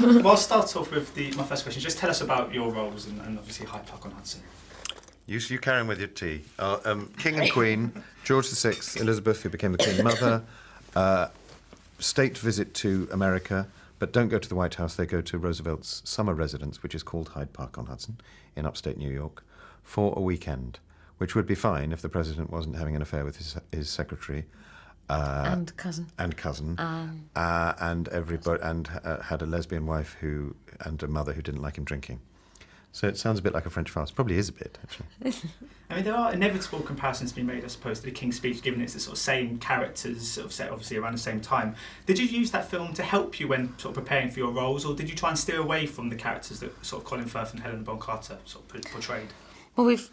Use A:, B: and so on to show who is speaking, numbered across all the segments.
A: Well, I'll start off with my first question. Just tell us about your roles and obviously Hyde Park on Hudson.
B: You carry on with your tea. King and Queen, George VI, Elizabeth, who became the Queen Mother, state visit to America, but don't go to the White House. They go to Roosevelt's summer residence, which is called Hyde Park on Hudson, in upstate New York, for a weekend, which would be fine if the president wasn't having an affair with his secretary.
C: And cousin.
B: And everybody, and had a lesbian wife and a mother who didn't like him drinking. So it sounds a bit like a French farce. Probably is a bit, actually.
A: I mean, there are inevitable comparisons to be made, I suppose, to the King's Speech, given it's the sort of same characters, sort of set obviously around the same time. Did you use that film to help you when sort of preparing for your roles, or did you try and steer away from the characters that sort of Colin Firth and Helena Bonham Carter sort of portrayed?
C: Well, we've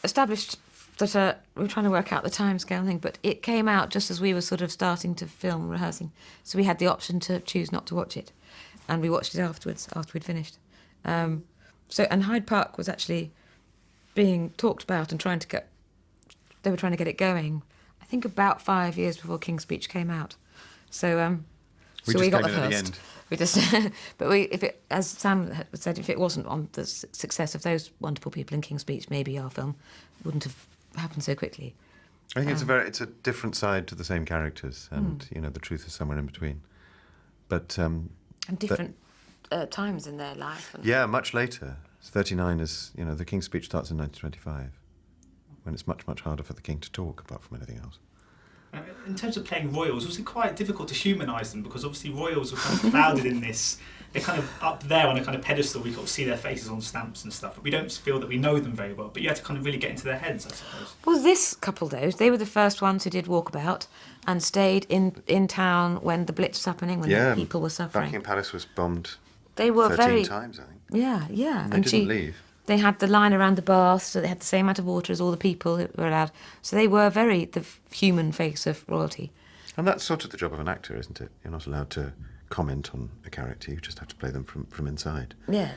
C: established that we were trying to work out the timescale thing, but it came out just as we were sort of starting to film, rehearsing. So we had the option to choose not to watch it, and we watched it afterwards, after we'd finished. And Hyde Park was actually being talked about and they were trying to get it going, I think about 5 years before King's Speech came out. So we got the first. We just, as Sam had said, if it wasn't on the success of those wonderful people in King's Speech, maybe our film wouldn't have happened so quickly.
B: I think it's a different side to the same characters, and the truth is somewhere in between. But
C: and different times in their life.
B: Yeah, much later. 39 is, the King's Speech starts in 1925, when it's much, much harder for the king to talk, apart from anything else.
A: In terms of playing royals, was it quite difficult to humanise them? Because obviously royals are kind of clouded in this. They're kind of up there on a kind of pedestal. We sort of see their faces on stamps and stuff, but we don't feel that we know them very well. But you had to kind of really get into their heads, I suppose.
C: Well, this couple, though, they were the first ones who did Walkabout and stayed in town when the Blitz was happening, when the people were suffering.
B: Buckingham Palace was bombed
C: they were
B: 13 times, I think.
C: Yeah.
B: And they didn't leave.
C: They had the line around the bath, so they had the same amount of water as all the people who were allowed. So they were the human face of royalty.
B: And that's sort of the job of an actor, isn't it? You're not allowed to comment on a character. You just have to play them from inside.
C: Yeah.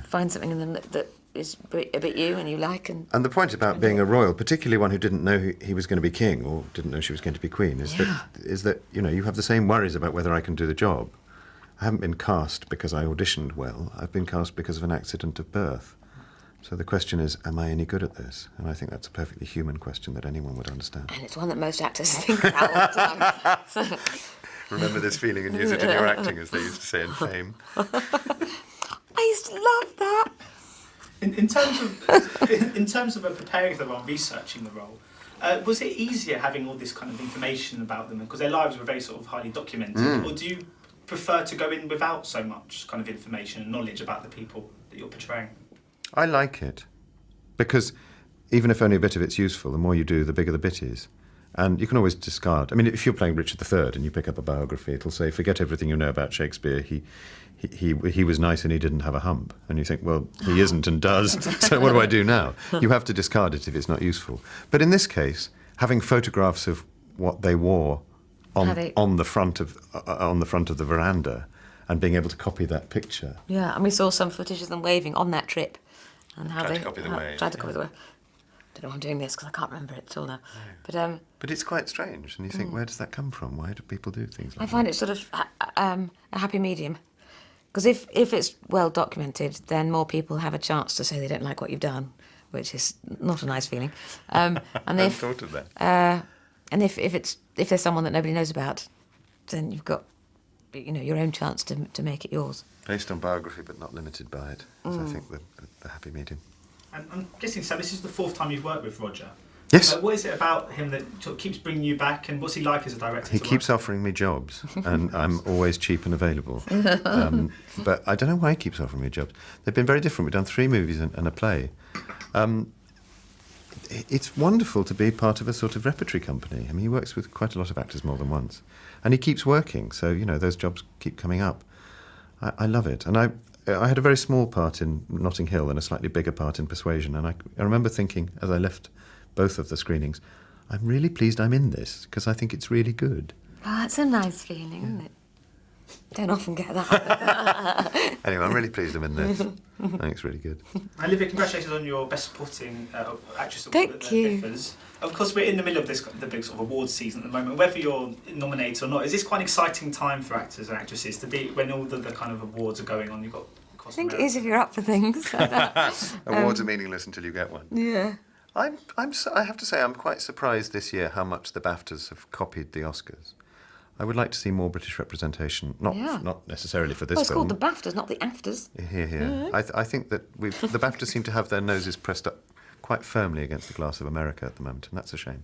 C: Find something in them that is a bit you and you like. And
B: the point about being a royal, particularly one who didn't know he was going to be king or didn't know she was going to be queen, is that you have the same worries about whether I can do the job. I haven't been cast because I auditioned well. I've been cast because of an accident of birth. So the question is, am I any good at this? And I think that's a perfectly human question that anyone would understand.
C: And it's one that most actors think about all the time.
B: Remember this feeling and use it in your acting, as they used to say in Fame.
C: I used to love that.
A: In terms of preparing for the role, researching the role, was it easier having all this kind of information about them? Because their lives were very sort of highly documented. Or do you prefer to go in without so much kind of information and knowledge about the people that you're portraying?
B: I like it, because even if only a bit of it's useful, the more you do, the bigger the bit is. And you can always discard. I mean, if you're playing Richard III and you pick up a biography, it'll say, forget everything you know about Shakespeare, he was nice and he didn't have a hump. And you think, well, he isn't and does, so what do I do now? You have to discard it if it's not useful. But in this case, having photographs of what they wore on the front of the veranda and being able to copy that picture.
C: Yeah, and we saw some footage of them waving on that trip. And how
B: tried to copy the wave.
C: I don't know why I'm doing this because I can't remember it at all now. No.
B: But it's quite strange, and you think, where does that come from? Why do people do things like that?
C: I find it sort of a happy medium. Because if it's well documented, then more people have a chance to say they don't like what you've done, which is not a nice feeling.
B: I hadn't thought of that.
C: And if there's someone that nobody knows about, then you've got your own chance to make it yours.
B: Based on biography, but not limited by it. Is I think the happy medium.
A: And I'm guessing, Sam, this is the fourth time you've worked with Roger.
B: Yes.
A: What is it about him that sort of keeps bringing you back, and what's he like as a director?
B: He keeps offering me jobs, and I'm always cheap and available. But I don't know why he keeps offering me jobs. They've been very different. We've done 3 movies and a play. It's wonderful to be part of a sort of repertory company. I mean, he works with quite a lot of actors more than once. And he keeps working, so, those jobs keep coming up. I love it. And I had a very small part in Notting Hill and a slightly bigger part in Persuasion. And I remember thinking, as I left both of the screenings, I'm really pleased I'm in this, because I think it's really good.
C: Oh, that's a nice feeling, isn't it? Don't often get that.
B: Anyway, I'm really pleased I'm in this. I think it's really good.
A: Olivia, congratulations on your Best Supporting Actress award
C: Thank
A: at the
C: you.
A: BIFAs. Of course, we're in the middle of the big sort of awards season at the moment. Whether you're nominated or not, is this quite an exciting time for actors and actresses to be when all the kind of awards are going on? You've got.
C: I think it is if you're up for things.
B: Awards are meaningless until you get one.
C: Yeah.
B: I have to say, I'm quite surprised this year how much the BAFTAs have copied the Oscars. I would like to see more British representation, not necessarily for this
C: Well, it's
B: film.
C: called the BAFTAs, not the AFTAs.
B: Here. I think that the BAFTAs seem to have their noses pressed up quite firmly against the glass of America at the moment, and that's a shame.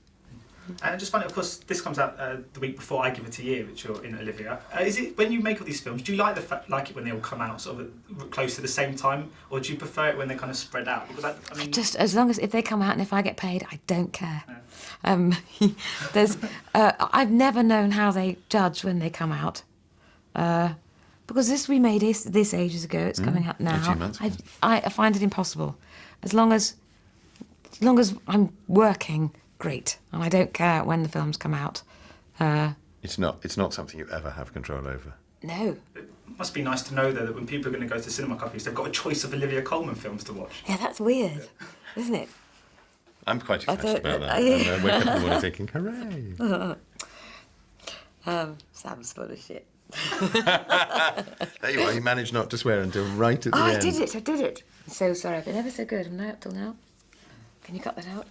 A: And just finally, of course, this comes out the week before I Give It a Year, which you're in, Olivia. Is it when you make all these films? Do you like it when they all come out sort of close to the same time, or do you prefer it when they're kind of spread out? Because I mean,
C: Just as long as if they come out and if I get paid, I don't care. I've never known how they judge when they come out, because this we made this ages ago. It's coming out now.
B: 18 months ago.
C: I find it impossible. As long as I'm working, great, and I don't care when the films come out.
B: It's not something you ever have control over.
C: No.
A: it must be nice to know though that when people are going to go to cinema copies, they've got a choice of Olivia Colman films to watch.
C: Yeah, that's weird, isn't it?
B: I'm quite excited about that.
C: yeah.
B: And I wake up in the morning thinking, hooray!
C: Sam's full of shit.
B: There you are, you managed not to swear until right at the end.
C: I did it. I'm so sorry. I've been ever so good. I'm now up till now. Can you cut that out?